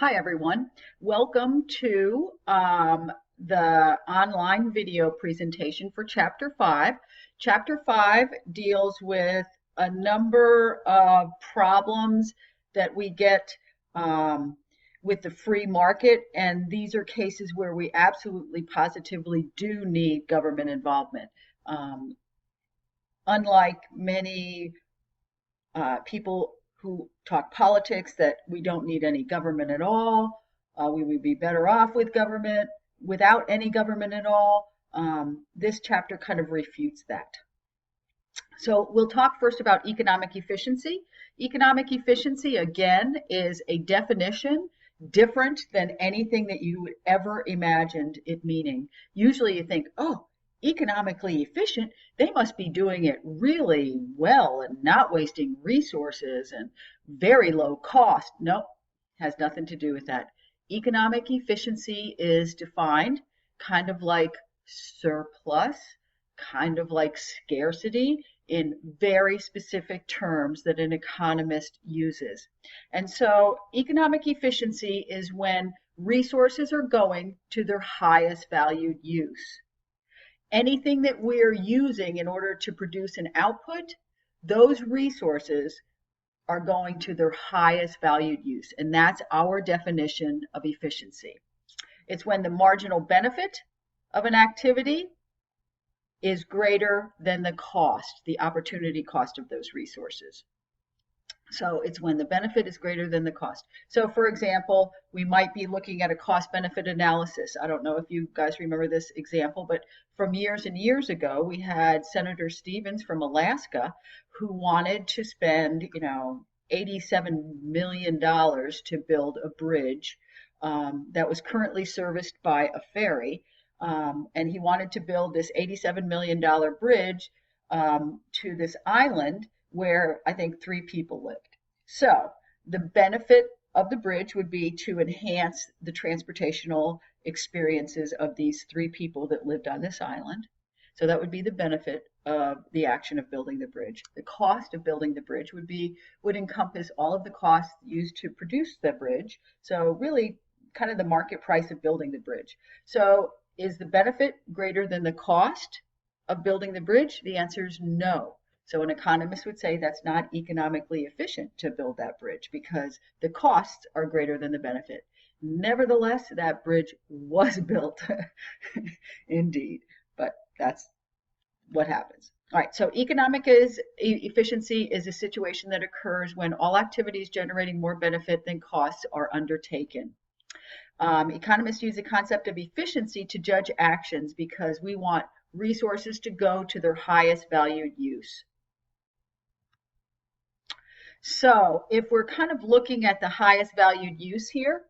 Hi, everyone. Welcome to the online video presentation for Chapter 5. Chapter 5 deals with a number of problems that we get with the free market, and these are cases where we absolutely positively do need government involvement. Um, Unlike many people who talk politics that we don't need any government at all. We would be better off with government, without any government at all. This chapter kind of refutes that. So we'll talk first about economic efficiency. Economic efficiency, again, is a definition different than anything that you would ever imagined it meaning. Usually you think, oh, economically efficient, they must be doing it really well and not wasting resources and very low cost. Nope, has nothing to do with that. Economic efficiency is defined kind of like surplus, kind of like scarcity, in very specific terms that an economist uses. And so economic efficiency is when resources are going to their highest valued use. Anything that we're using in order to produce an output, those resources are going to their highest valued use. And that's our definition of efficiency. It's when the marginal benefit of an activity is greater than the cost, the opportunity cost of those resources. So it's when the benefit is greater than the cost. So for example, we might be looking at a cost benefit analysis. I don't know if you guys remember this example, but from years and years ago, we had Senator Stevens from Alaska who wanted to spend, $87 million to build a bridge that was currently serviced by a ferry. And he wanted to build this $87 million bridge to this island where I think 3 people lived. So the benefit of the bridge would be to enhance the transportational experiences of these 3 people that lived on this island. So that would be the benefit of the action of building the bridge. The cost of building the bridge would encompass all of the costs used to produce the bridge. So really kind of the market price of building the bridge. So is the benefit greater than the cost of building the bridge? The answer is no. So an economist would say that's not economically efficient to build that bridge because the costs are greater than the benefit. Nevertheless, that bridge was built indeed, but that's what happens. All right, so economic efficiency is a situation that occurs when all activities generating more benefit than costs are undertaken. Economists use the concept of efficiency to judge actions because we want resources to go to their highest valued use. So if we're kind of looking at the highest valued use here,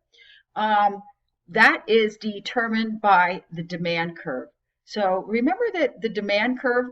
that is determined by the demand curve. So remember that the demand curve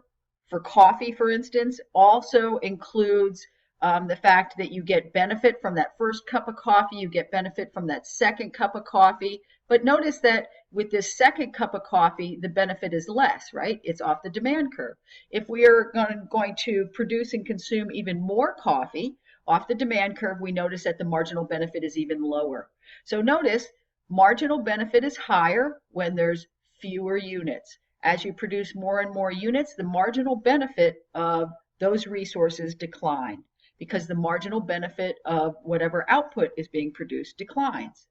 for coffee, for instance, also includes the fact that you get benefit from that first cup of coffee, you get benefit from that second cup of coffee. But notice that with this second cup of coffee, the benefit is less, right? It's off the demand curve. If we are going to produce and consume even more coffee off the demand curve, we notice that the marginal benefit is even lower. So notice marginal benefit is higher when there's fewer units. As you produce more and more units, the marginal benefit of those resources decline, because the marginal benefit of whatever output is being produced declines.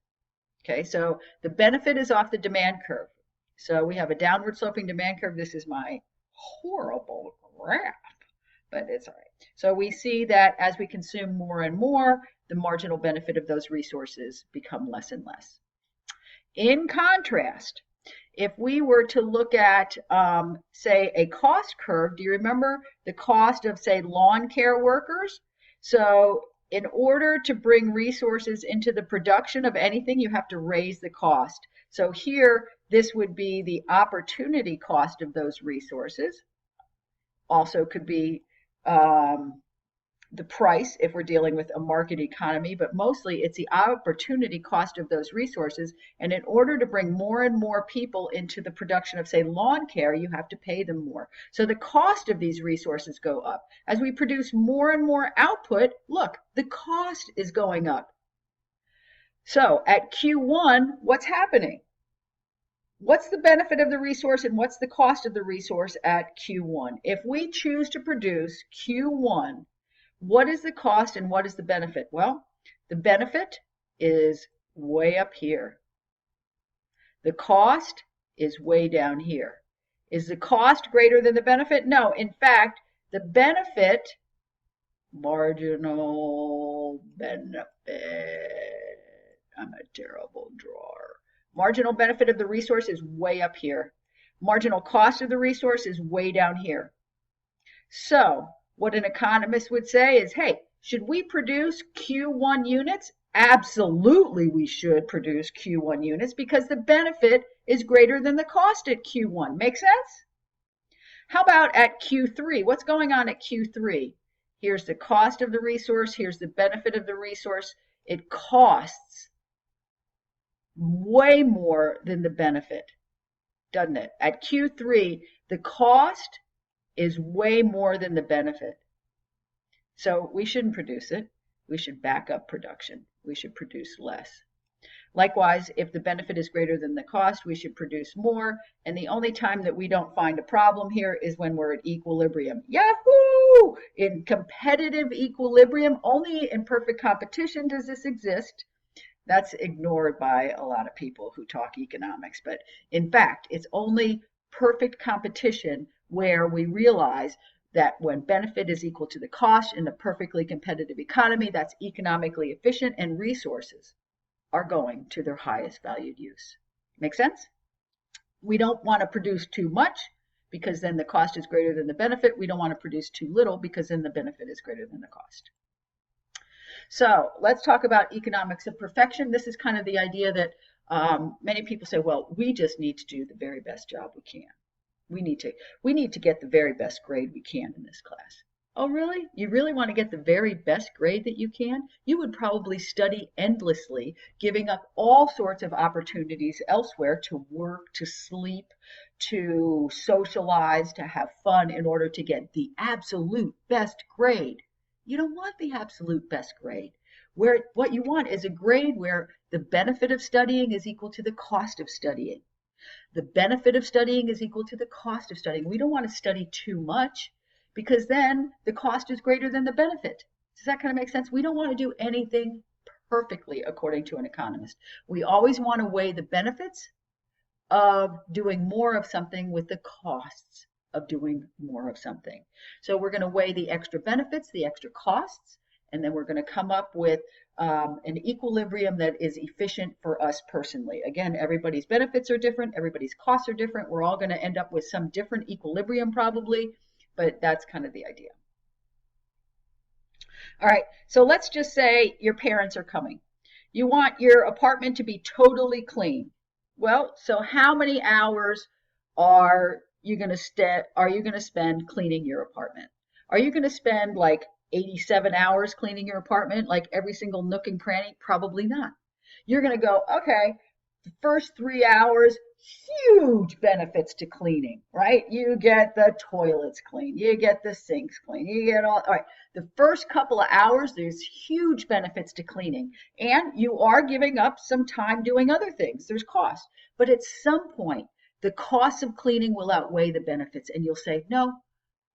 Okay, so the benefit is off the demand curve. So we have a downward sloping demand curve. This is my horrible graph, but it's all right. So we see that as we consume more and more, the marginal benefit of those resources become less and less. In contrast, if we were to look at, say, a cost curve, do you remember the cost of, say, lawn care workers? So in order to bring resources into the production of anything, you have to raise the cost. So here, this would be the opportunity cost of those resources. Also could be the price if we're dealing with a market economy, but mostly it's the opportunity cost of those resources. And in order to bring more and more people into the production of, say, lawn care, you have to pay them more. So the cost of these resources go up. As we produce more and more output, look, the cost is going up. So at Q1, what's happening? What's the benefit of the resource and what's the cost of the resource at Q1? If we choose to produce Q1, what is the cost and what is the benefit? Well, the benefit is way up here. The cost is way down here. Is the cost greater than the benefit? No, in fact, the benefit, marginal benefit, I'm a terrible drawer. Marginal benefit of the resource is way up here. Marginal cost of the resource is way down here. So what an economist would say is, hey, should we produce Q1 units? Absolutely, we should produce Q1 units because the benefit is greater than the cost at Q1. Make sense? How about at Q3? What's going on at Q3? Here's the cost of the resource. Here's the benefit of the resource. It costs way more than the benefit, doesn't it? At Q3, the cost is way more than the benefit. So we shouldn't produce it. We should back up production. We should produce less. Likewise, if the benefit is greater than the cost, we should produce more. And the only time that we don't find a problem here is when we're at equilibrium. Yahoo! In competitive equilibrium, only in perfect competition does this exist. That's ignored by a lot of people who talk economics. But in fact, it's only perfect competition where we realize that when benefit is equal to the cost in a perfectly competitive economy, that's economically efficient and resources are going to their highest valued use. Make sense? We don't want to produce too much because then the cost is greater than the benefit. We don't want to produce too little because then the benefit is greater than the cost. So let's talk about economics of perfection. This is kind of the idea that many people say, well, we just need to do the very best job we can. We need to get the very best grade we can in this class. Oh, really? You really want to get the very best grade that you can? You would probably study endlessly, giving up all sorts of opportunities elsewhere to work, to sleep, to socialize, to have fun in order to get the absolute best grade. You don't want the absolute best grade. What you want is a grade where the benefit of studying is equal to the cost of studying. The benefit of studying is equal to the cost of studying. We don't want to study too much because then the cost is greater than the benefit. Does that kind of make sense? We don't want to do anything perfectly according to an economist. We always want to weigh the benefits of doing more of something with the costs of doing more of something. So we're going to weigh the extra benefits, the extra costs, and then we're going to come up with an equilibrium that is efficient for us personally. Again, everybody's benefits are different, everybody's costs are different. We're all going to end up with some different equilibrium probably, but that's kind of the idea. All right, so let's just say your parents are coming. You want your apartment to be totally clean. Well, so how many hours are you going to spend cleaning your apartment? Are you going to spend like 87 hours cleaning your apartment, like every single nook and cranny? Probably not. You're going to go, okay, the first 3 hours, huge benefits to cleaning, right? You get the toilets clean, you get the sinks clean, you get all right. The first couple of hours, there's huge benefits to cleaning, and you are giving up some time doing other things. There's cost, but at some point, the cost of cleaning will outweigh the benefits, and you'll say, no,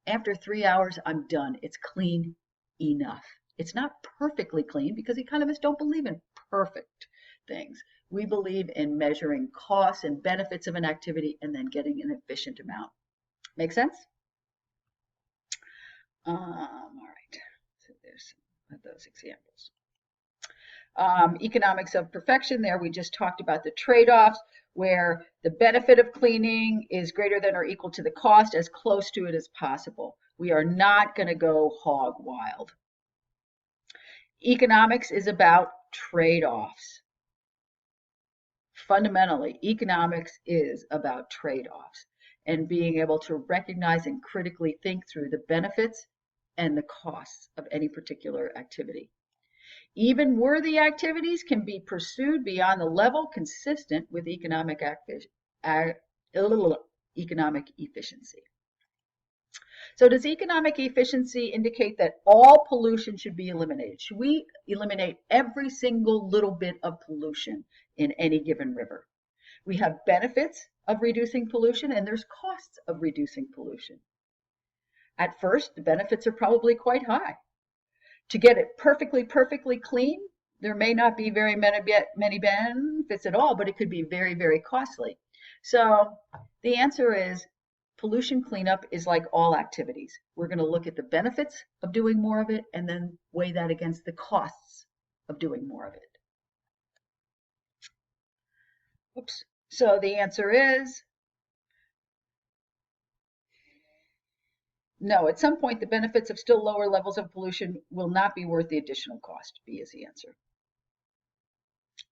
after 3 hours, I'm done. It's clean enough. It's not perfectly clean because economists don't believe in perfect things. We believe in measuring costs and benefits of an activity and then getting an efficient amount. Make sense? All right. So there's some of those examples. Economics of perfection, there we just talked about the trade-offs where the benefit of cleaning is greater than or equal to the cost, as close to it as possible. We are not going to go hog wild. Economics is about trade-offs. Fundamentally, economics is about trade-offs and being able to recognize and critically think through the benefits and the costs of any particular activity. Even worthy activities can be pursued beyond the level consistent with economic efficiency. So does economic efficiency indicate that all pollution should be eliminated? Should we eliminate every single little bit of pollution in any given river? We have benefits of reducing pollution and there's costs of reducing pollution. At first, the benefits are probably quite high. To get it perfectly clean, there may not be very many benefits at all, but it could be very, very costly. So the answer is pollution cleanup is like all activities. We're going to look at the benefits of doing more of it and then weigh that against the costs of doing more of it. Oops. So the answer is no. At some point, the benefits of still lower levels of pollution will not be worth the additional cost. B is the answer.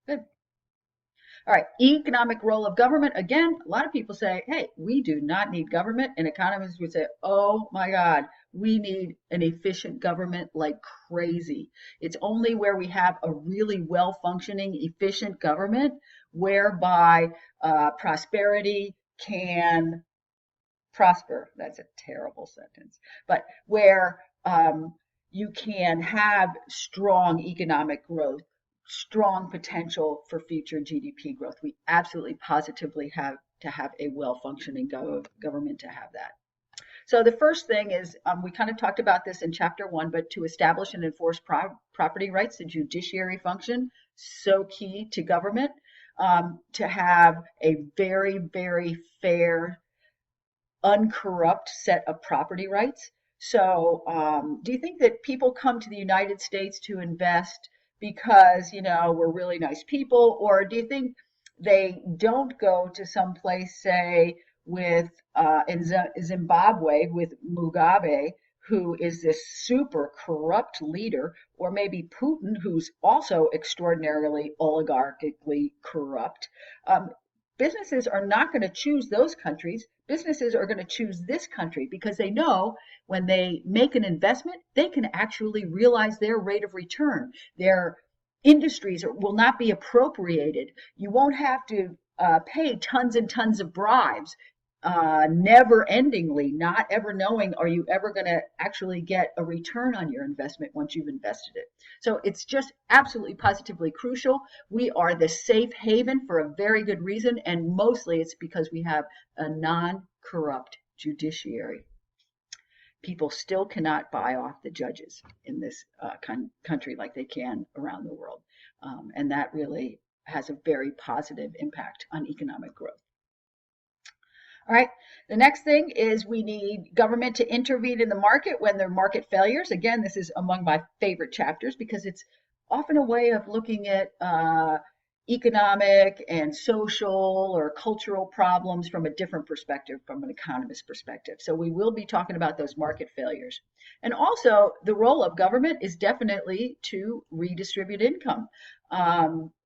Good. All right, economic role of government. Again, a lot of people say, hey, we do not need government. And economists would say, oh my God, we need an efficient government like crazy. It's only where we have a really well-functioning, efficient government whereby prosperity can prosper. That's a terrible sentence. But where you can have strong economic growth, strong potential for future GDP growth. We absolutely positively have to have a well-functioning government to have that. So the first thing is, we kind of talked about this in chapter 1, but to establish and enforce property rights, the judiciary function, so key to government, to have a very, very fair, uncorrupt set of property rights. So do you think that people come to the United States to invest because, you know, we're really nice people? Or do you think they don't go to some place, say, with in Zimbabwe with Mugabe, who is this super corrupt leader, or maybe Putin, who's also extraordinarily oligarchically corrupt? Businesses are not going to choose those countries. Businesses are going to choose this country because they know when they make an investment, they can actually realize their rate of return. Their industries will not be appropriated. You won't have to pay tons and tons of bribes, never endingly, not ever knowing are you ever going to actually get a return on your investment once you've invested it. So it's just absolutely positively crucial. We are the safe haven for a very good reason, and mostly it's because we have a non-corrupt judiciary. People still cannot buy off the judges in this country like they can around the world. And that really has a very positive impact on economic growth. All right, the next thing is we need government to intervene in the market when there are market failures. Again, this is among my favorite chapters because it's often a way of looking at economic and social or cultural problems from a different perspective, from an economist perspective. So we will be talking about those market failures. And also the role of government is definitely to redistribute income.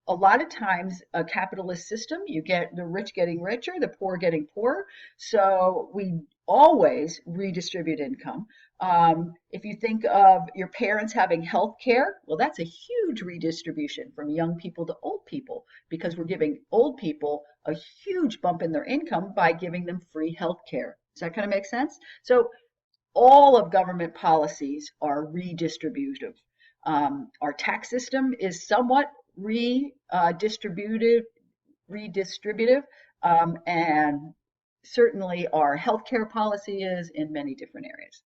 A lot of times a capitalist system, you get the rich getting richer, the poor getting poorer. So we always redistribute income. If you think of your parents having health care, well, that's a huge redistribution from young people to old people because we're giving old people a huge bump in their income by giving them free health care. Does that kind of make sense? So all of government policies are redistributive. Our tax system is somewhat redistributive, and certainly our healthcare policy is in many different areas.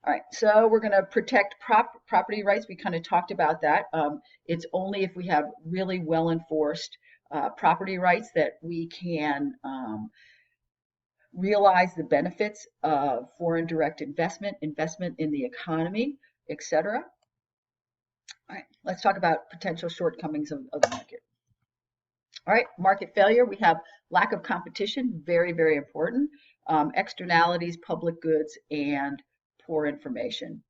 All right, so we're going to protect property rights. We kind of talked about that. It's only if we have really well enforced property rights that we can realize the benefits of foreign direct investment in the economy, etc. All right, let's talk about potential shortcomings of the market. All right, market failure. We have lack of competition, very, very important. Externalities, public goods, and poor information.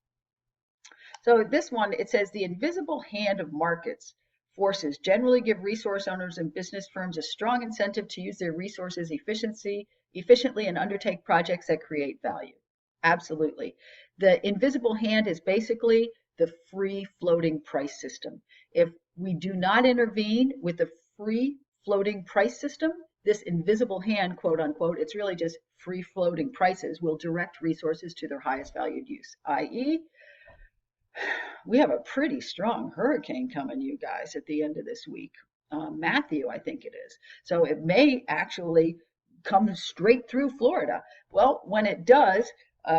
So this one, it says the invisible hand of markets forces generally give resource owners and business firms a strong incentive to use their resources efficiently and undertake projects that create value. Absolutely. The invisible hand is basically the free floating price system. If we do not intervene with the free floating price system, this invisible hand, quote unquote, it's really just free floating prices, will direct resources to their highest valued use, i.e., we have a pretty strong hurricane coming, you guys, at the end of this week. Matthew, I think it is. So it may actually come straight through Florida. Well, when it does,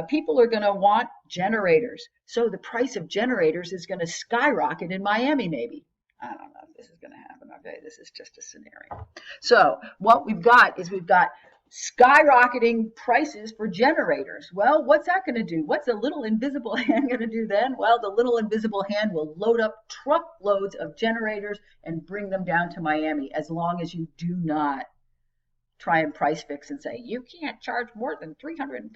people are going to want generators. So the price of generators is going to skyrocket in Miami, maybe. I don't know if this is going to happen. Okay, this is just a scenario. So what we've got is we've got skyrocketing prices for generators. Well, what's that going to do? What's a little invisible hand going to do then? Well, the little invisible hand will load up truckloads of generators and bring them down to Miami, as long as you do not try and price fix and say, you can't charge more than $350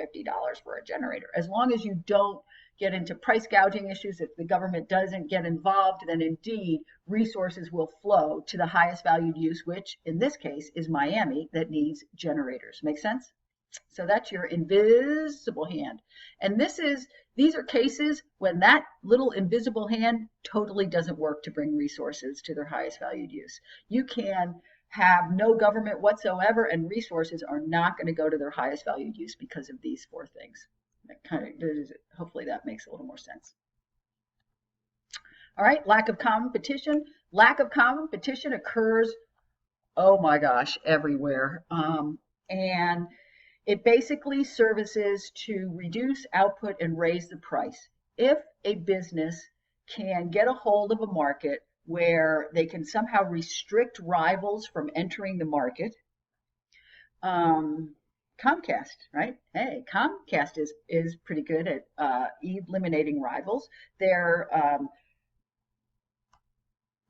for a generator. As long as you don't get into price gouging issues, if the government doesn't get involved, then indeed resources will flow to the highest valued use, which in this case is Miami, that needs generators. Make sense? So that's your invisible hand. And these are cases when that little invisible hand totally doesn't work to bring resources to their highest valued use. You can have no government whatsoever and resources are not going to go to their highest valued use because of these four things. Hopefully that makes a little more sense. All right, lack of competition. Lack of competition occurs, oh my gosh, everywhere. And it basically services to reduce output and raise the price. If a business can get a hold of a market where they can somehow restrict rivals from entering the market, Comcast, right? Hey, Comcast is pretty good at eliminating rivals. They're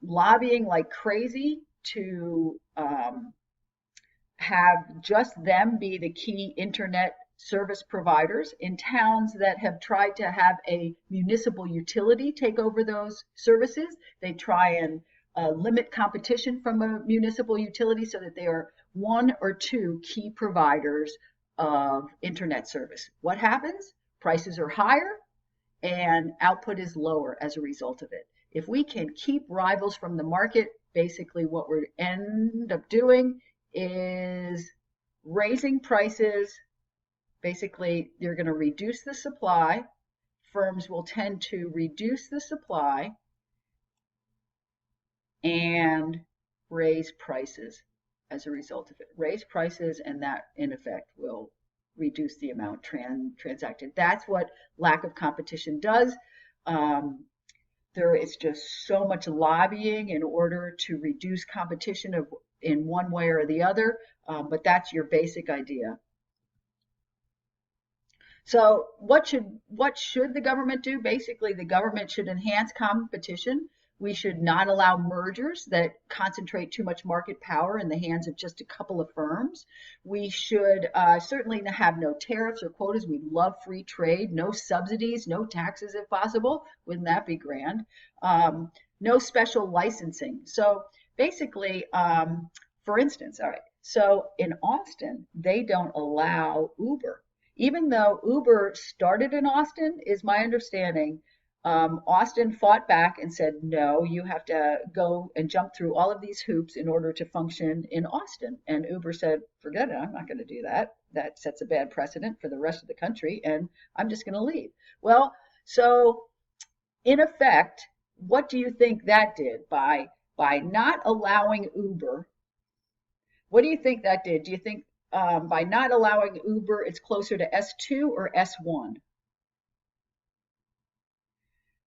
lobbying like crazy to have just them be the key internet service providers in towns that have tried to have a municipal utility take over those services. They try and limit competition from a municipal utility so that they are one or two key providers of internet service. What happens? Prices are higher and output is lower as a result of it. If we can keep rivals from the market, basically what we end up doing is raising prices. Basically, you're going to reduce the supply. Firms will tend to reduce the supply and raise prices as a result of it. Raise prices, and that, in effect, will reduce the amount transacted. That's what lack of competition does. There is just so much lobbying in order to reduce competition in one way or the other, but that's your basic idea. So what should the government do? Basically, the government should enhance competition. We should not allow mergers that concentrate too much market power in the hands of just a couple of firms. We should certainly have no tariffs or quotas. We love free trade, no subsidies, no taxes if possible. Wouldn't that be grand? No special licensing. So basically, for instance, all right, so in Austin, they don't allow Uber. Even though Uber started in Austin, is my understanding, Austin fought back and said, no, you have to go and jump through all of these hoops in order to function in Austin. And Uber said, forget it, I'm not going to do that. That sets a bad precedent for the rest of the country, and I'm just going to leave. Well, so in effect, what do you think that did by not allowing Uber? What do you think that did? Do you think by not allowing Uber, it's closer to S2 or S1?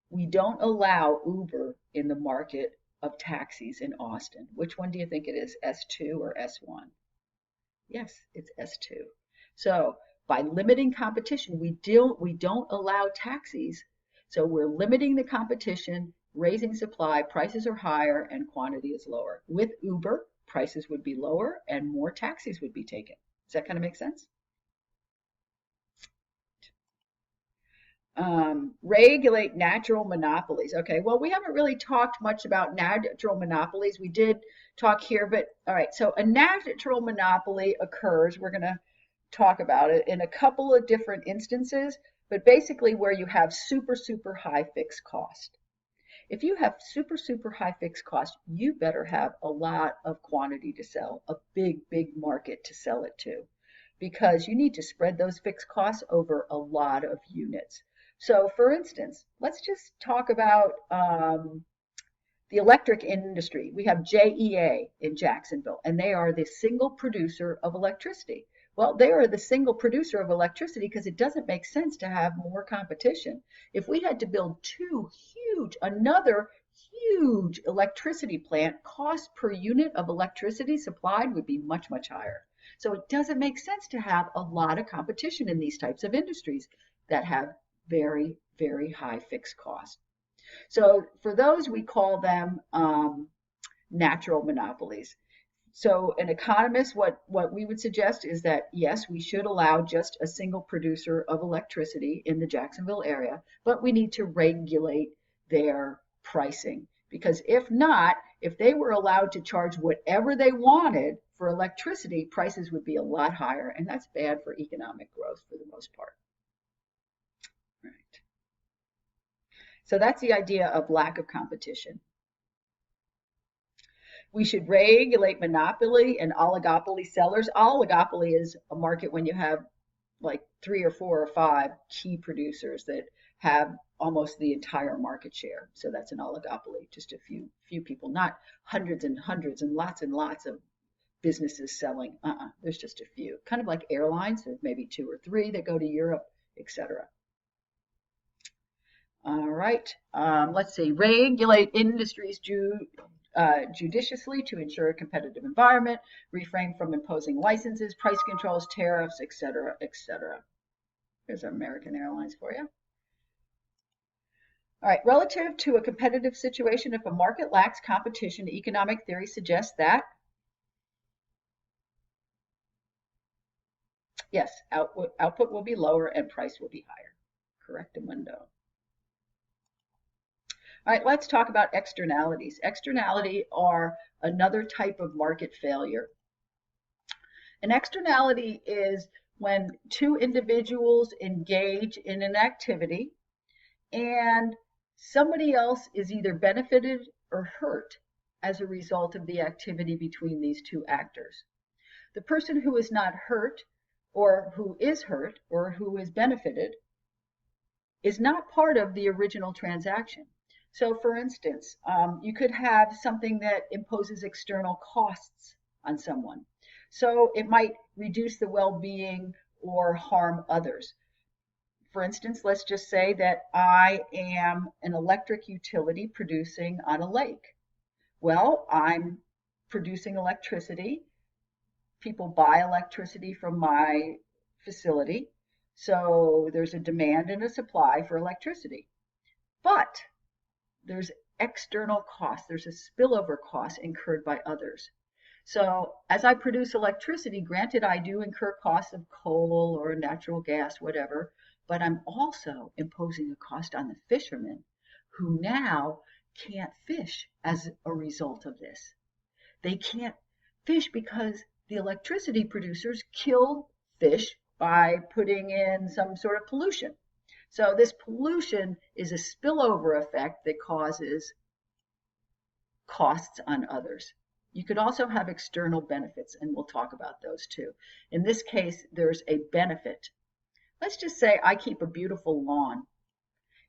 We don't allow Uber in the market of taxis in Austin. Which one do you think it is, S2 or S1? Yes, it's S2. So by limiting competition, we don't allow taxis. So we're limiting the competition, raising supply, prices are higher, and quantity is lower. With Uber, prices would be lower and more taxis would be taken. Does that kind of make sense? Regulate natural monopolies. Okay, well, we haven't really talked much about natural monopolies. We did talk here, but all right, so a natural monopoly occurs, we're going to talk about it in a couple of different instances, but basically where you have super high fixed cost. If you have super, super high fixed costs, you better have a lot of quantity to sell, a big, big market to sell it to, because you need to spread those fixed costs over a lot of units. So for instance, let's just talk about the electric industry. We have JEA in Jacksonville, and they are the single producer of electricity. Well, they are the single producer of electricity because it doesn't make sense to have more competition. If we had to build another huge electricity plant, cost per unit of electricity supplied would be much, much higher. So it doesn't make sense to have a lot of competition in these types of industries that have very, very high fixed costs. So for those, we call them natural monopolies. So an economist, what we would suggest is that, yes, we should allow just a single producer of electricity in the Jacksonville area, but we need to regulate their pricing. Because if not, if they were allowed to charge whatever they wanted for electricity, prices would be a lot higher, and that's bad for economic growth for the most part. Right. So that's the idea of lack of competition. We should regulate monopoly and oligopoly sellers. Oligopoly is a market when you have like 3 or 4 or 5 key producers that have almost the entire market share. So that's an oligopoly, just a few people, not hundreds and hundreds and lots of businesses selling. There's just a few. Kind of like airlines, there's maybe 2 or 3 that go to Europe, etc. All right, let's see. Regulate industries judiciously to ensure a competitive environment, refrain from imposing licenses, price controls, tariffs, etc., etc. There's American Airlines for you. All right, relative to a competitive situation, if a market lacks competition, economic theory suggests that, yes, output will be lower and price will be higher. Correctamundo. All right, let's talk about externalities. Externality are another type of market failure. An externality is when 2 individuals engage in an activity and somebody else is either benefited or hurt as a result of the activity between these 2 actors. The person who is not hurt or who is hurt or who is benefited is not part of the original transaction. So for instance, you could have something that imposes external costs on someone. So it might reduce the well-being or harm others. For instance, let's just say that I am an electric utility producing on a lake. Well, I'm producing electricity. People buy electricity from my facility. So there's a demand and a supply for electricity. But there's external costs. There's a spillover cost incurred by others. So as I produce electricity, granted, I do incur costs of coal or natural gas, whatever, but I'm also imposing a cost on the fishermen who now can't fish as a result of this. They can't fish because the electricity producers kill fish by putting in some sort of pollution. So this pollution is a spillover effect that causes costs on others. You could also have external benefits, and we'll talk about those too. In this case, there's a benefit. Let's just say I keep a beautiful lawn.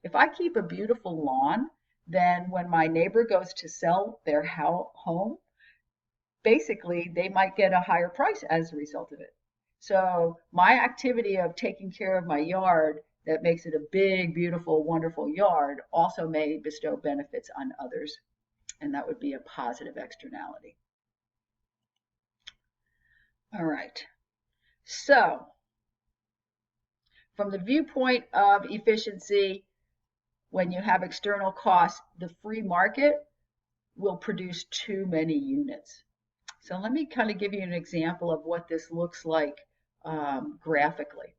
If I keep a beautiful lawn, then when my neighbor goes to sell their home, basically they might get a higher price as a result of it. So my activity of taking care of my yard that makes it a big, beautiful, wonderful yard also may bestow benefits on others, and that would be a positive externality. All right, so from the viewpoint of efficiency, when you have external costs, the free market will produce too many units. So let me kind of give you an example of what this looks like graphically.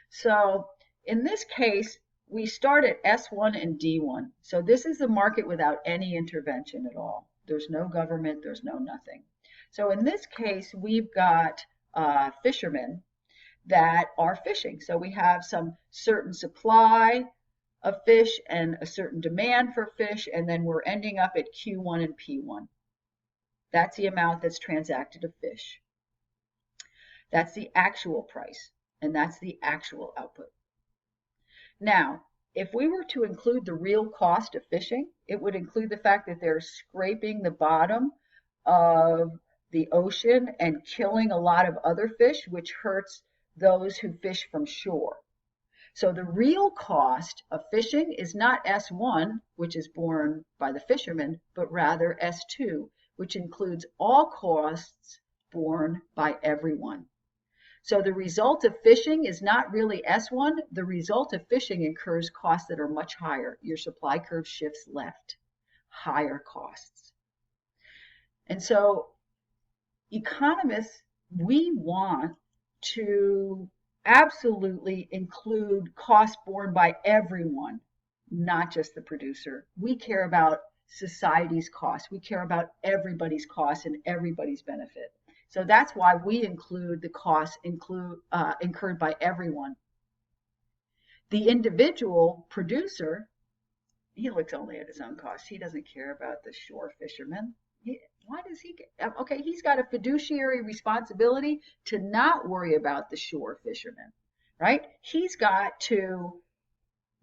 So in this case, we start at S1 and D1. So this is the market without any intervention at all. There's no government, there's no nothing. So in this case, we've got fishermen that are fishing. So we have some certain supply of fish and a certain demand for fish, and then we're ending up at Q1 and P1. That's the amount that's transacted of fish. That's the actual price, and that's the actual output. Now, if we were to include the real cost of fishing, it would include the fact that they're scraping the bottom of the ocean and killing a lot of other fish, which hurts those who fish from shore. So the real cost of fishing is not S1, which is borne by the fishermen, but rather S2, which includes all costs borne by everyone. So the result of fishing is not really S1. The result of fishing incurs costs that are much higher. Your supply curve shifts left, higher costs. And so economists, we want to absolutely include costs borne by everyone, not just the producer. We care about society's costs. We care about everybody's costs and everybody's benefit. So that's why we include the costs incurred by everyone. The individual producer, he looks only at his own costs. He doesn't care about the shore fishermen. Why does he get? Okay, he's got a fiduciary responsibility to not worry about the shore fishermen, right? He's got to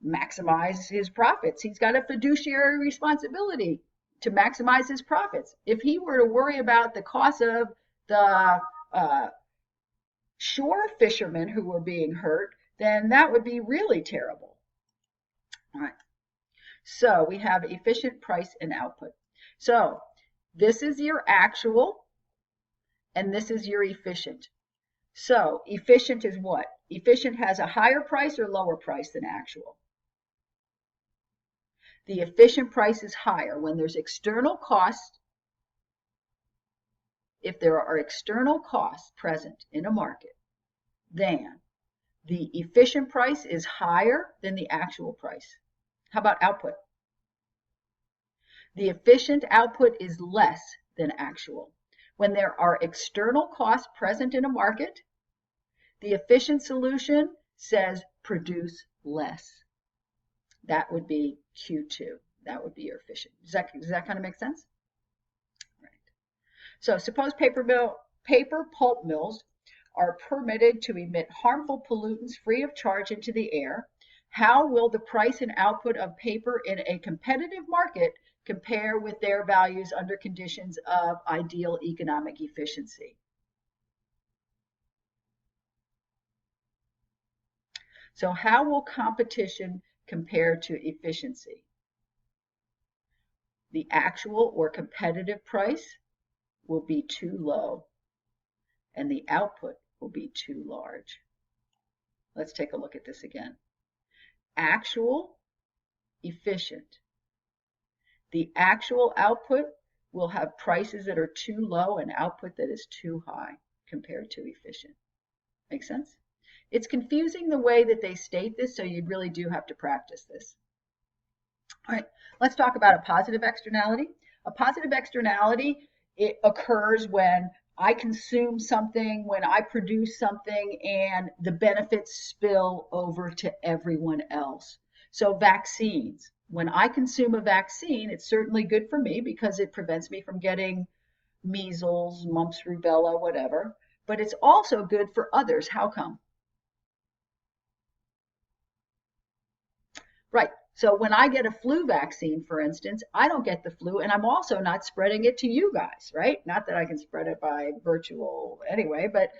maximize his profits. He's got a fiduciary responsibility to maximize his profits. If he were to worry about the cost of the shore fishermen who were being hurt, then that would be really terrible. All right. So we have efficient, price, and output. So this is your actual, and this is your efficient. So efficient is what? Efficient has a higher price or lower price than actual. The efficient price is higher when there's external costs. If there are external costs present in a market, then the efficient price is higher than the actual price. How about output? The efficient output is less than actual. When there are external costs present in a market, the efficient solution says produce less. That would be Q2. That would be your efficient. Does that kind of make sense? Right. So suppose paper pulp mills are permitted to emit harmful pollutants free of charge into the air. How will the price and output of paper in a competitive market compare with their values under conditions of ideal economic efficiency? So how will competition compare to efficiency? The actual or competitive price will be too low, and the output will be too large. Let's take a look at this again. Actual, efficient. The actual output will have prices that are too low and output that is too high compared to efficient. Make sense? It's confusing the way that they state this, so you really do have to practice this. All right, let's talk about a positive externality. A positive externality, it occurs when I consume something, when I produce something, and the benefits spill over to everyone else. So vaccines. When I consume a vaccine, it's certainly good for me because it prevents me from getting measles, mumps, rubella, whatever. But it's also good for others. How come? Right. So when I get a flu vaccine, for instance, I don't get the flu, and I'm also not spreading it to you guys, right? Not that I can spread it by virtual anyway, but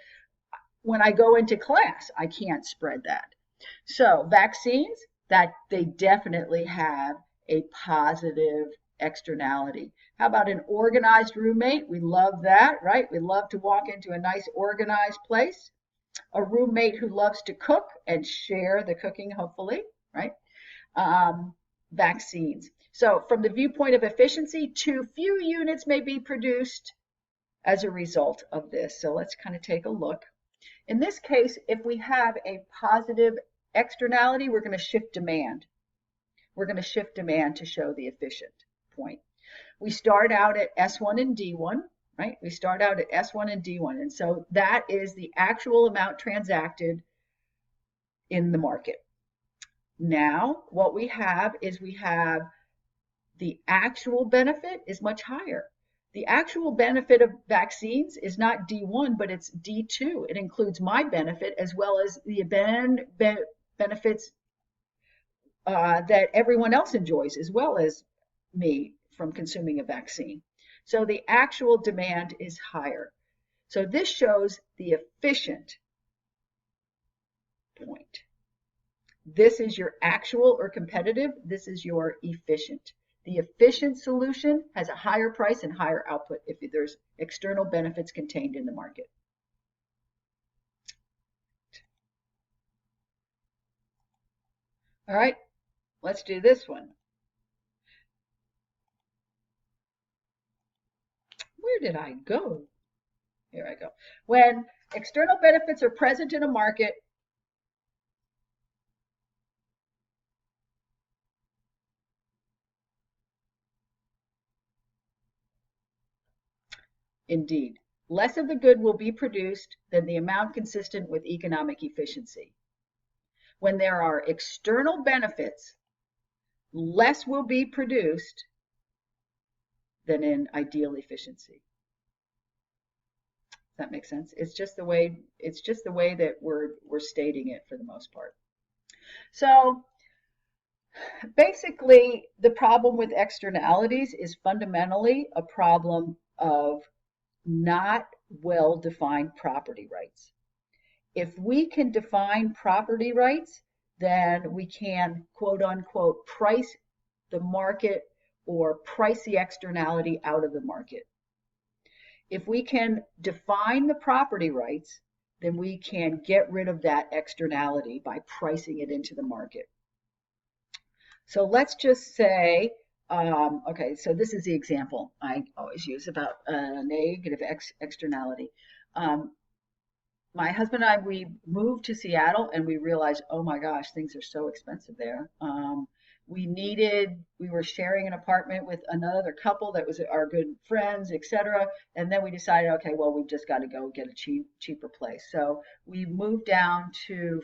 when I go into class, I can't spread that. So vaccines, that they definitely have a positive externality. How about an organized roommate? We love that, right? We love to walk into a nice organized place. A roommate who loves to cook and share the cooking, hopefully, right? Vaccines. So from the viewpoint of efficiency, too few units may be produced as a result of this. So let's kind of take a look. In this case, if we have a positive externality, we're going to shift demand. We're going to shift demand to show the efficient point. We start out at S1 and D1, right? We start out at S1 and D1. And so that is the actual amount transacted in the market. Now, what we have is we have the actual benefit is much higher. The actual benefit of vaccines is not D1, but it's D2. It includes my benefit as well as the benefits that everyone else enjoys, as well as me from consuming a vaccine. So the actual demand is higher. So this shows the efficient point. This is your actual or competitive. This is your efficient. The efficient solution has a higher price and higher output if there's external benefits contained in the market. All right, let's do this one. Where did I go? Here I go. When external benefits are present in a market, indeed, less of the good will be produced than the amount consistent with economic efficiency. When there are external benefits, less will be produced than in ideal efficiency. Does that make sense? It's just the way that we're stating it for the most part. So basically, the problem with externalities is fundamentally a problem of not well-defined property rights. If we can define property rights, then we can, quote unquote, price the market or price the externality out of the market. If we can define the property rights, then we can get rid of that externality by pricing it into the market. So let's just say, okay, so this is the example I always use about negative externality. My husband and I, we moved to Seattle and we realized, oh my gosh, things are so expensive there. We were sharing an apartment with another couple that was our good friends, etc. And then we decided, okay, well, we've just got to go get a cheaper place. So we moved down to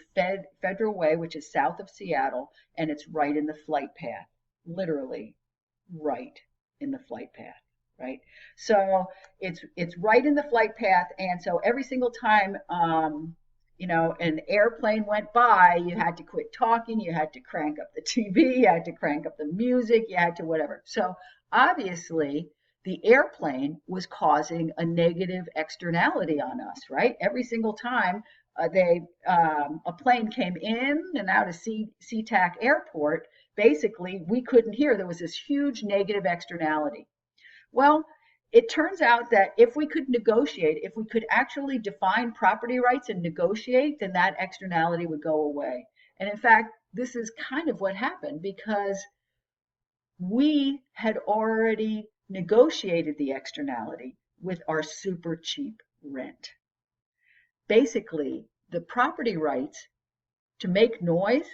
Federal Way, which is south of Seattle, and it's right in the flight path, literally right in the flight path. Right, so it's right in the flight path, and so every single time an airplane went by, you had to quit talking, you had to crank up the TV, you had to crank up the music, you had to whatever. So obviously, the airplane was causing a negative externality on us, right? Every single time a plane came in and out of SeaTac Airport, basically we couldn't hear. There was this huge negative externality. Well, it turns out that if we could negotiate, if we could actually define property rights and negotiate, then that externality would go away. And in fact, this is kind of what happened because we had already negotiated the externality with our super cheap rent. Basically, the property rights to make noise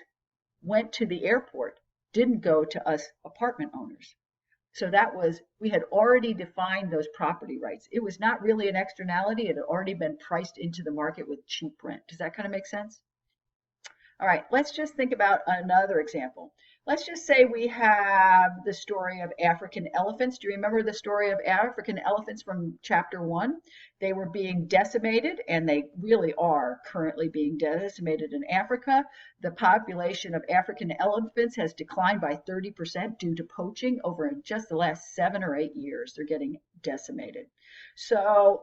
went to the airport, didn't go to us apartment owners. So we had already defined those property rights. It was not really an externality. It had already been priced into the market with cheap rent. Does that kind of make sense? All right, let's just think about another example. Let's just say we have the story of African elephants. Do you remember the story of African elephants from chapter 1? They were being decimated, and they really are currently being decimated in Africa. The population of African elephants has declined by 30% due to poaching over just the last 7 or 8 years. They're getting decimated. So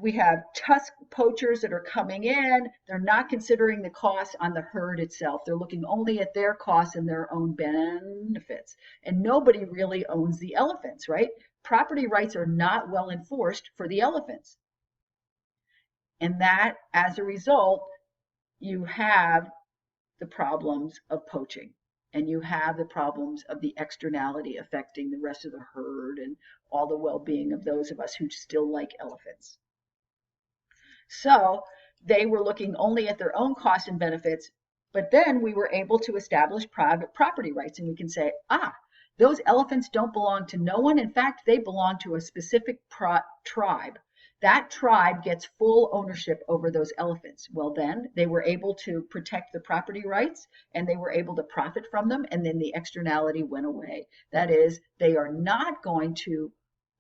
we have tusk poachers that are coming in. They're not considering the cost on the herd itself. They're looking only at their costs and their own benefits. And nobody really owns the elephants, right? Property rights are not well enforced for the elephants. And that, as a result, you have the problems of poaching. And you have the problems of the externality affecting the rest of the herd and all the well-being of those of us who still like elephants. So they were looking only at their own costs and benefits, but then we were able to establish private property rights, and we can say, those elephants don't belong to no one. In fact, they belong to a specific tribe. that tribe gets full ownership over those elephants. Well, then they were able to protect the property rights and they were able to profit from them, and then the externality went away. That is, they are not going to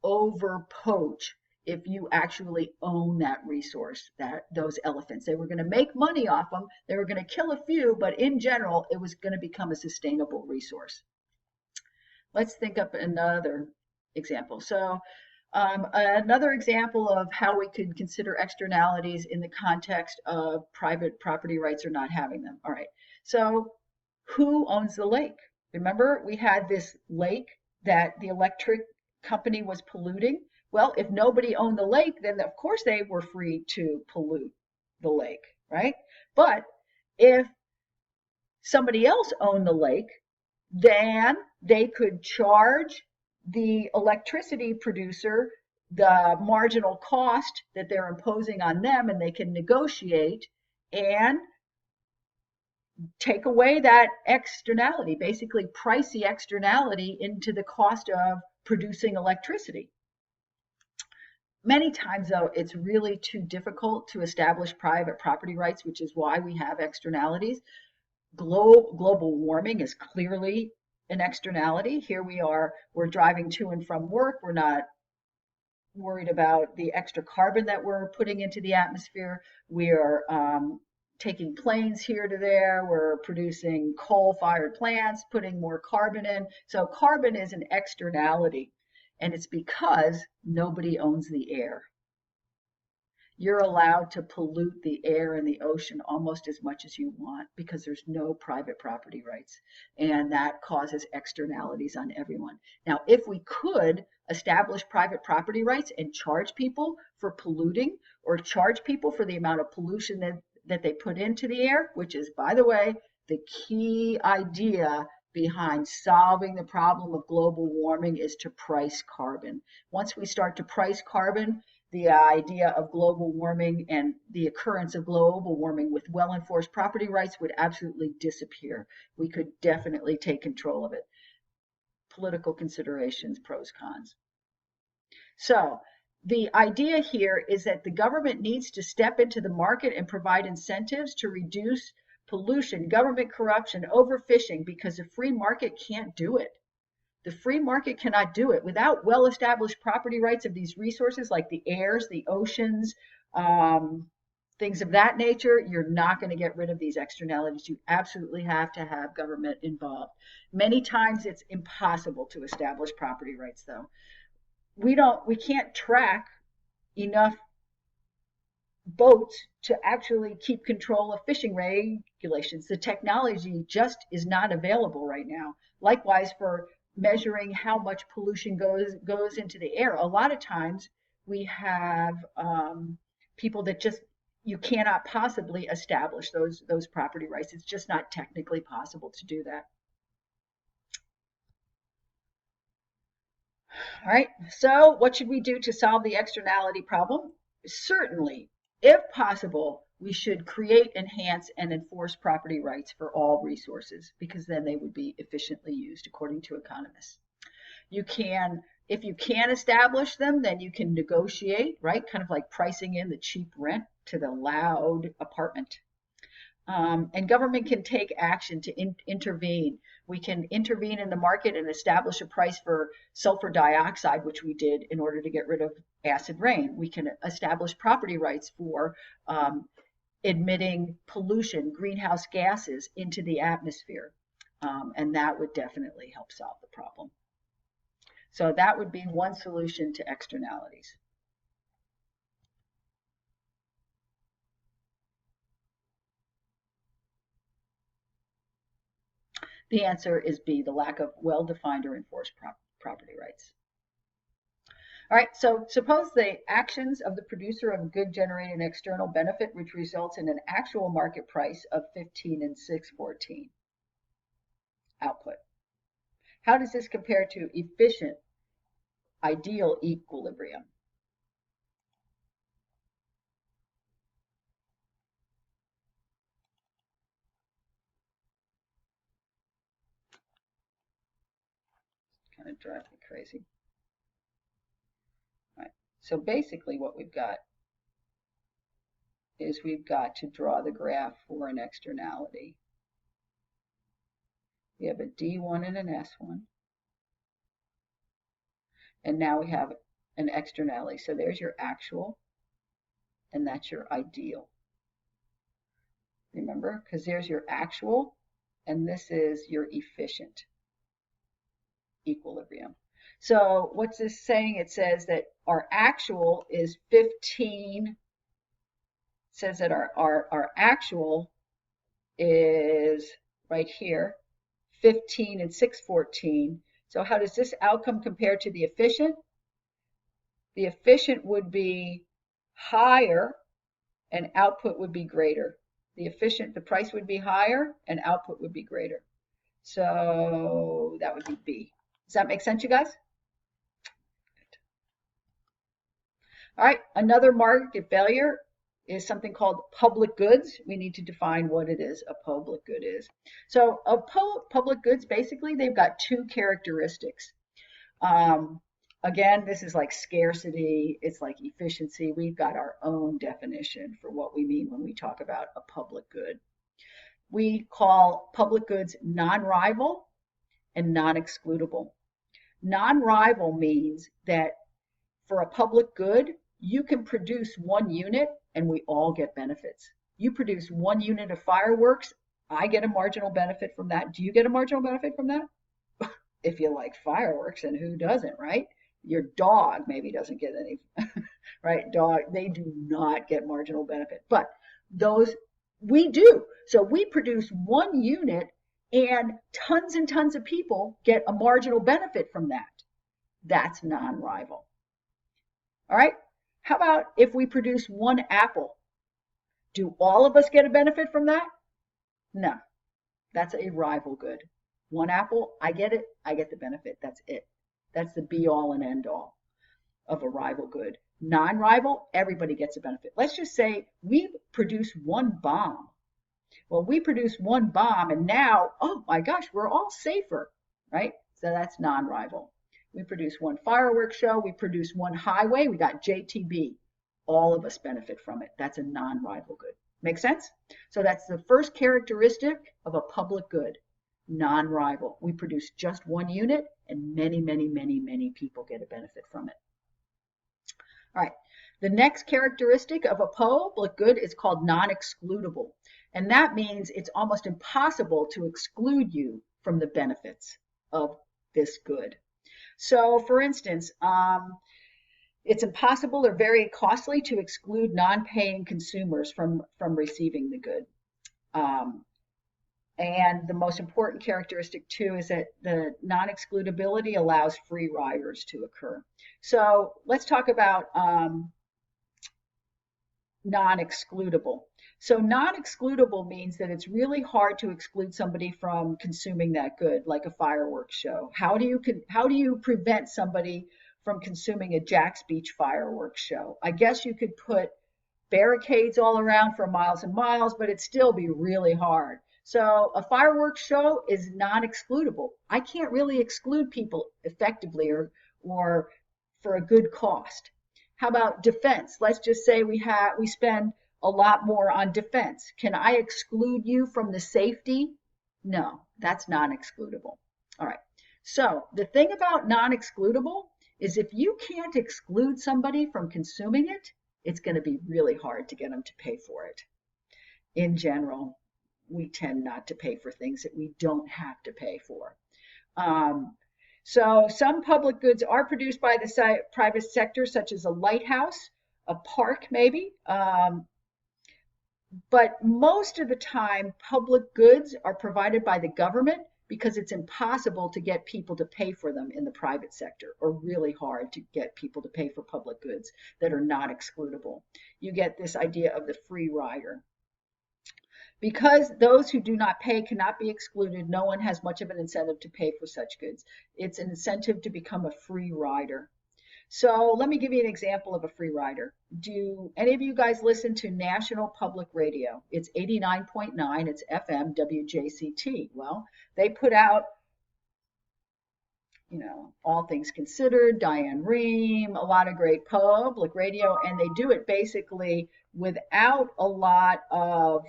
over poach if you actually own that resource, that those elephants. They were going to make money off them. They were going to kill a few, but in general, it was going to become a sustainable resource. Let's think up another example. So another example of how we could consider externalities in the context of private property rights or not having them. All right. So who owns the lake? Remember, we had this lake that the electric company was polluting. Well, if nobody owned the lake, then of course they were free to pollute the lake, right? But if somebody else owned the lake, then they could charge the electricity producer the marginal cost that they're imposing on them, and they can negotiate and take away that externality, basically price the externality into the cost of producing electricity. Many times, though, it's really too difficult to establish private property rights, which is why we have externalities. Global warming is clearly an externality. Here we are, we're driving to and from work. We're not worried about the extra carbon that we're putting into the atmosphere. We're taking planes here to there. We're producing coal-fired plants, putting more carbon in. So carbon is an externality, and it's because nobody owns the air. You're allowed to pollute the air and the ocean almost as much as you want because there's no private property rights. And that causes externalities on everyone. Now, if we could establish private property rights and charge people for polluting or charge people for the amount of pollution that they put into the air, which is, by the way, the key idea behind solving the problem of global warming is to price carbon. Once we start to price carbon, the idea of global warming and the occurrence of global warming with well-enforced property rights would absolutely disappear. We could definitely take control of it. Political considerations, pros, cons. So the idea here is that the government needs to step into the market and provide incentives to reduce pollution, government corruption, overfishing, because the free market can't do it. The free market cannot do it without well-established property rights of these resources like the airs, the oceans, things of that nature. You're not going to get rid of these externalities. You absolutely have to have government involved. Many times it's impossible to establish property rights, though. We can't track enough boats to actually keep control of fishing regulations. The technology just is not available right now. Likewise, for measuring how much pollution goes into the air. A lot of times we have people that just you cannot possibly establish those property rights. It's just not technically possible to do that. All right, so what should we do to solve the externality problem? Certainly, if possible, we should create, enhance, and enforce property rights for all resources because then they would be efficiently used, according to economists. If you can establish them, then you can negotiate, right? Kind of like pricing in the cheap rent to the loud apartment. And government can take action to intervene. We can intervene in the market and establish a price for sulfur dioxide, which we did in order to get rid of acid rain. We can establish property rights for admitting pollution, greenhouse gases into the atmosphere. And that would definitely help solve the problem. So that would be one solution to externalities. The answer is B, the lack of well-defined or enforced property rights. All right, so suppose the actions of the producer of a good generate an external benefit which results in an actual market price of 15 and 614 output. How does this compare to efficient ideal equilibrium? Kind of drive me crazy. All right. So basically what we've got is we've got to draw the graph for an externality. We have a D1 and an S1. And now we have an externality. So there's your actual, and that's your ideal. Remember, because there's your actual, and this is your efficient equilibrium. So what's this saying? It says that our actual is 15. It says that our actual is right here, 15 and 614. So how does this outcome compare to the efficient? The efficient would be higher and output would be greater. The price would be higher and output would be greater. So that would be B. Does that make sense, you guys? All right, another market failure is something called public goods. We need to define what it is a public good is. So public goods, basically, they've got two characteristics. Again, this is like scarcity, it's like efficiency. We've got our own definition for what we mean when we talk about a public good. We call public goods non-rival and non-excludable. Non-rival means that for a public good, you can produce one unit and we all get benefits. You produce one unit of fireworks, I get a marginal benefit from that. Do you get a marginal benefit from that? If you like fireworks, and who doesn't, right? Your dog maybe doesn't get any, right? They do not get marginal benefit, but those we do. So we produce one unit and tons of people get a marginal benefit from that. That's non-rival. All right. How about if we produce one apple? Do all of us get a benefit from that? No, that's a rival good. One apple, I get it, I get the benefit. That's it. That's the be all and end all of a rival good. Non-rival, everybody gets a benefit. Let's just say we produce one bomb. Well, we produce one bomb and now, oh my gosh, we're all safer, right? So that's non-rival. We produce one fireworks show, we produce one highway, we got JTB. All of us benefit from it. That's a non-rival good. Make sense? So that's the first characteristic of a public good. Non-rival. We produce just one unit and many people get a benefit from it. All right. The next characteristic of a public good is called non-excludable. And that means it's almost impossible to exclude you from the benefits of this good. So for instance, it's impossible or very costly to exclude non-paying consumers from receiving the good. And the most important characteristic too is that the non-excludability allows free riders to occur. So let's talk about non-excludable. So non-excludable means that it's really hard to exclude somebody from consuming that good, like a fireworks show. How do you prevent somebody from consuming a Jack's Beach fireworks show? I guess you could put barricades all around for miles and miles, but it'd still be really hard. So a fireworks show is non-excludable. I can't really exclude people effectively or for a good cost. How about defense? Let's just say we spend a lot more on defense. Can I exclude you from the safety? No, that's non-excludable. All right. So the thing about non-excludable is if you can't exclude somebody from consuming it, it's going to be really hard to get them to pay for it. In general, we tend not to pay for things that we don't have to pay for. So some public goods are produced by the private sector, such as a lighthouse, a park maybe. But most of the time, public goods are provided by the government because it's impossible to get people to pay for them in the private sector, or really hard to get people to pay for public goods that are not excludable. You get this idea of the free rider. Because those who do not pay cannot be excluded, no one has much of an incentive to pay for such goods. It's an incentive to become a free rider. So let me give you an example of a free rider. Do any of you guys listen to National Public Radio? It's 89.9, it's FM WJCT. Well, they put out All Things Considered, Diane Rehm, a lot of great public radio, and they do it basically without a lot of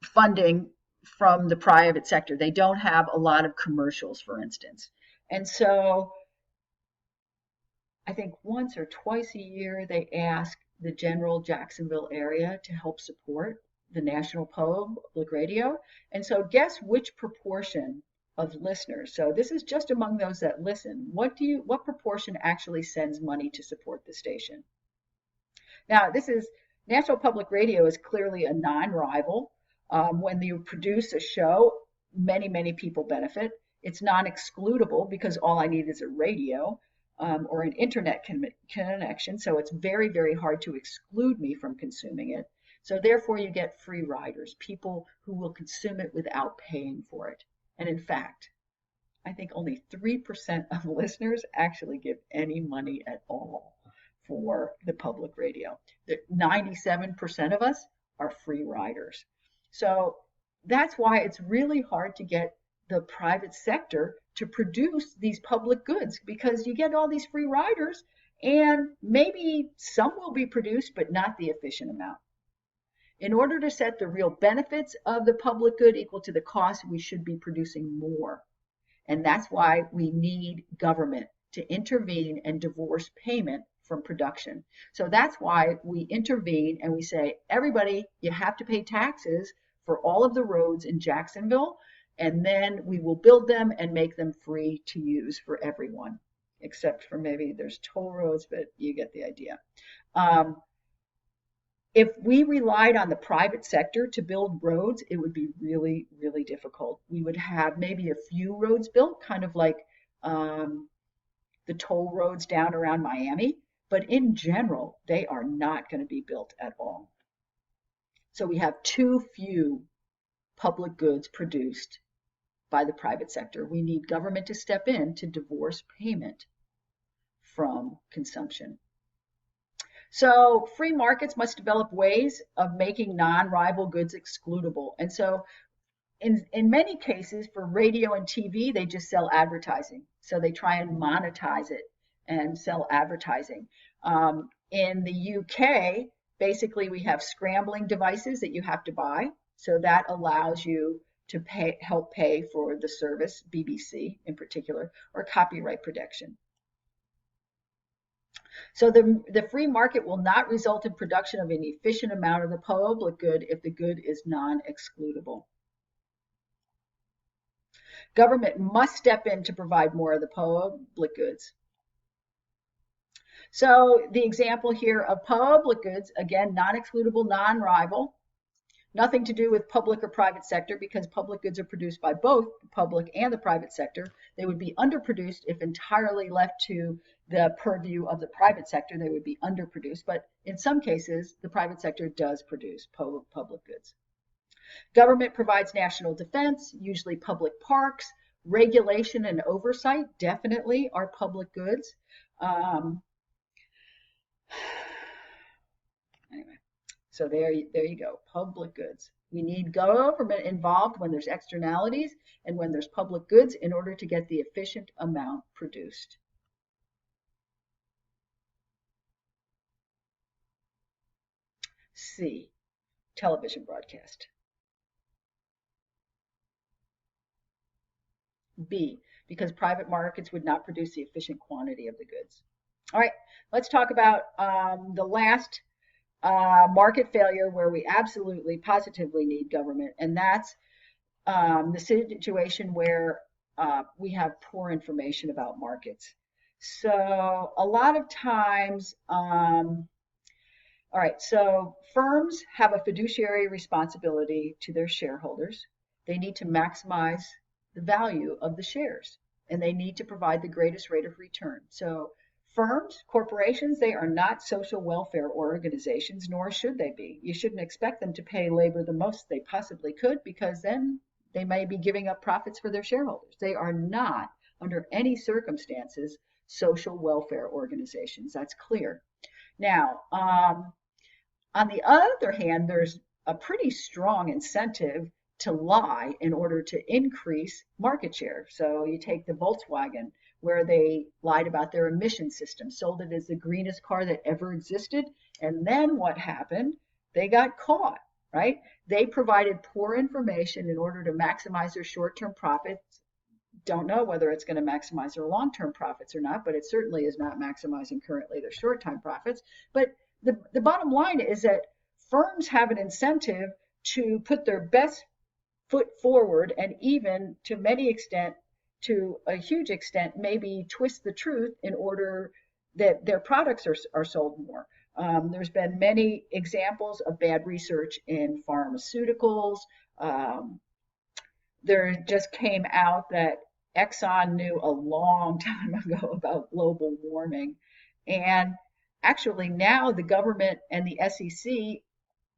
funding from the private sector. They don't have a lot of commercials, for instance. And so I think once or twice a year they ask the general Jacksonville area to help support the National Public Radio. And so guess which proportion of listeners. So this is just among those that listen. What proportion actually sends money to support the station? Now, National Public Radio is clearly a non-rival. When you produce a show, many people benefit. It's non-excludable because all I need is a radio or an internet connection. So it's very hard to exclude me from consuming it. So therefore you get free riders, people who will consume it without paying for it. And in fact, I think only 3% of listeners actually give any money at all for the public radio. 97% of us are free riders. So that's why it's really hard to get the private sector to produce these public goods, because you get all these free riders and maybe some will be produced, but not the efficient amount. In order to set the real benefits of the public good equal to the cost, we should be producing more. And that's why we need government to intervene and divorce payment from production. So that's why we intervene and we say, everybody, you have to pay taxes for all of the roads in Jacksonville, and then we will build them and make them free to use for everyone, except for maybe there's toll roads, but you get the idea. If we relied on the private sector to build roads, it would be really difficult. We would have maybe a few roads built, kind of like the toll roads down around Miami, but in general, they are not going to be built at all. So we have too few public goods produced by the private sector. We need government to step in to divorce payment from consumption. So free markets must develop ways of making non-rival goods excludable. And so in many cases for radio and TV, they just sell advertising. So they try and monetize it and sell advertising. In the UK, basically we have scrambling devices that you have to buy. So that allows you to help pay for the service, BBC in particular, or copyright protection. So the free market will not result in production of an efficient amount of the public good if the good is non-excludable. Government must step in to provide more of the public goods. So the example here of public goods, again, non-excludable, non-rival, nothing to do with public or private sector, because public goods are produced by both the public and the private sector. They would be underproduced if entirely left to the purview of the private sector. They would be underproduced, but in some cases, the private sector does produce public goods. Government provides national defense, usually public parks. Regulation and oversight definitely are public goods. Anyway. So there you go, public goods. We need government involved when there's externalities and when there's public goods in order to get the efficient amount produced. C, television broadcast. B, because private markets would not produce the efficient quantity of the goods. All right, let's talk about the last market failure where we absolutely, positively need government, and that's the situation where we have poor information about markets. So a lot of times, all right, so firms have a fiduciary responsibility to their shareholders. They need to maximize the value of the shares, and they need to provide the greatest rate of return. So firms, corporations, they are not social welfare organizations, nor should they be. You shouldn't expect them to pay labor the most they possibly could, because then they may be giving up profits for their shareholders. They are not, under any circumstances, social welfare organizations. That's clear. Now, on the other hand, there's a pretty strong incentive to lie in order to increase market share. So you take the Volkswagen, where they lied about their emission system, sold it as the greenest car that ever existed. And then what happened? They got caught, right? They provided poor information in order to maximize their short-term profits. Don't know whether it's going to maximize their long-term profits or not, but it certainly is not maximizing currently their short-term profits. But the bottom line is that firms have an incentive to put their best foot forward, and even to a huge extent, maybe twist the truth in order that their products are sold more. There's been many examples of bad research in pharmaceuticals. There just came out that Exxon knew a long time ago about global warming. And actually now the government and the SEC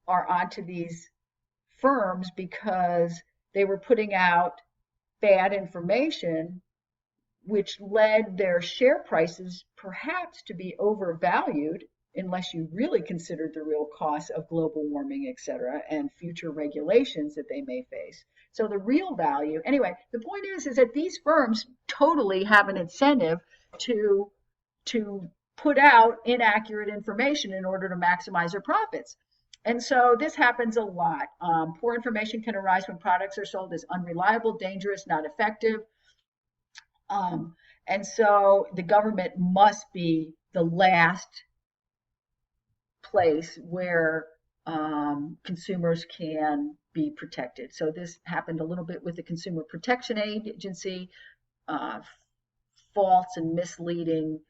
are onto these firms because they were putting out bad information, which led their share prices perhaps to be overvalued unless you really considered the real costs of global warming, et cetera, and future regulations that they may face. So the real value, anyway, the point is that these firms totally have an incentive to put out inaccurate information in order to maximize their profits. And so this happens a lot. Poor information can arise when products are sold as unreliable, dangerous, not effective. And so the government must be the last place where consumers can be protected. So this happened a little bit with the Consumer Protection Agency. False and misleading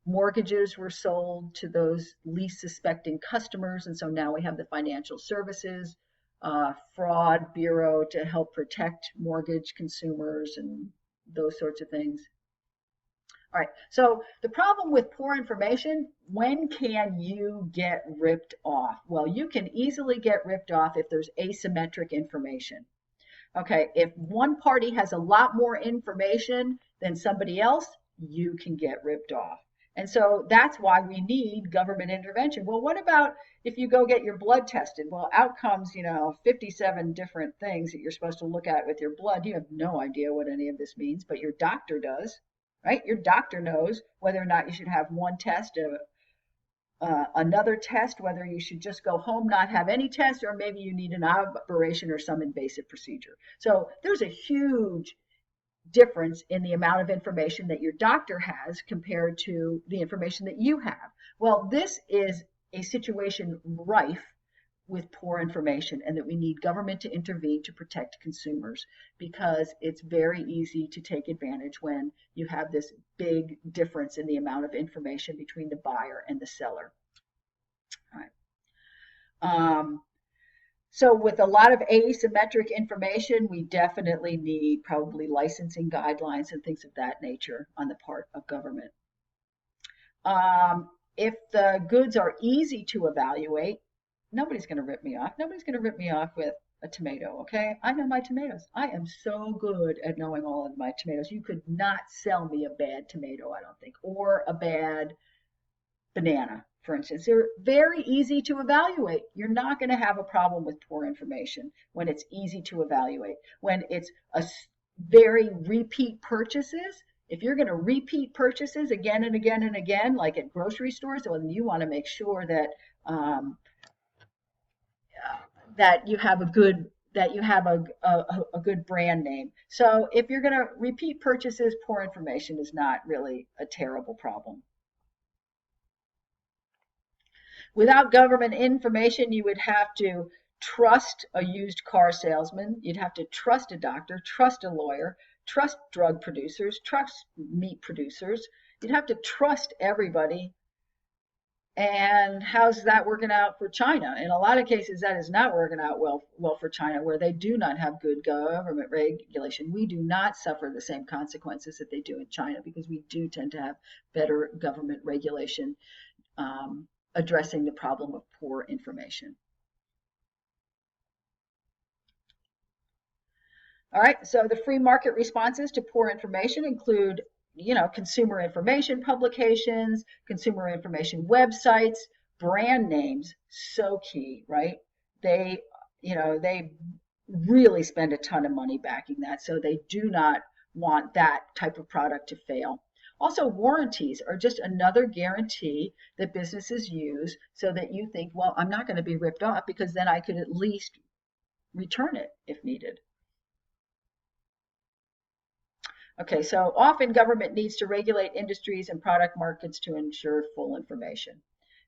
mortgages were sold to those least suspecting customers, and so now we have the Financial Services Fraud Bureau to help protect mortgage consumers and those sorts of things. All right, so the problem with poor information, when can you get ripped off? Well, you can easily get ripped off if there's asymmetric information. Okay, if one party has a lot more information than somebody else, you can get ripped off. And so that's why we need government intervention. Well, what about if you go get your blood tested? Well, out comes, 57 different things that you're supposed to look at with your blood. You have no idea what any of this means, but your doctor does, right? Your doctor knows whether or not you should have one test, another test, whether you should just go home, not have any tests, or maybe you need an operation or some invasive procedure. So there's a huge difference in the amount of information that your doctor has compared to the information that you have. Well, this is a situation rife with poor information, and that we need government to intervene to protect consumers, because it's very easy to take advantage when you have this big difference in the amount of information between the buyer and the seller. All right. So with a lot of asymmetric information, we definitely need probably licensing guidelines and things of that nature on the part of government. If the goods are easy to evaluate, nobody's going to rip me off. Nobody's going to rip me off with a tomato, okay? I know my tomatoes. I am so good at knowing all of my tomatoes. You could not sell me a bad tomato, I don't think, or a bad banana, for instance. They're very easy to evaluate. You're not going to have a problem with poor information when it's easy to evaluate. When it's a very repeat purchases, if you're going to repeat purchases again and again and again, like at grocery stores, then you want to make sure that that you have a good brand name. So if you're going to repeat purchases, poor information is not really a terrible problem. Without government information, you would have to trust a used car salesman. You'd have to trust a doctor, trust a lawyer, trust drug producers, trust meat producers. You'd have to trust everybody. And how's that working out for China? In a lot of cases, that is not working out well for China, where they do not have good government regulation. We do not suffer the same consequences that they do in China, because we do tend to have better government regulation addressing the problem of poor information. All right, so the free market responses to poor information include, consumer information publications, consumer information websites, brand names, so key, right? They really spend a ton of money backing that. So they do not want that type of product to fail. Also, warranties are just another guarantee that businesses use so that you think, well, I'm not going to be ripped off because then I could at least return it if needed. Okay, so often government needs to regulate industries and product markets to ensure full information.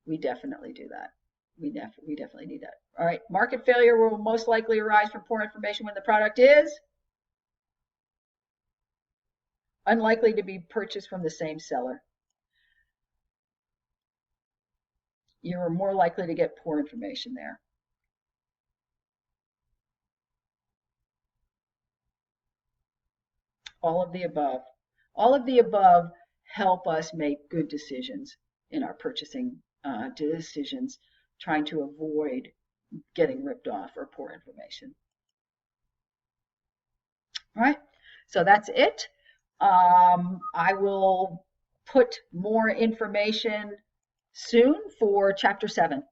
We definitely do that. We definitely need that. All right, market failure will most likely arise from poor information when the product is unlikely to be purchased from the same seller. You're more likely to get poor information there. All of the above. All of the above help us make good decisions in our purchasing decisions, trying to avoid getting ripped off or poor information. All right, so that's it. I will put more information soon for Chapter 7.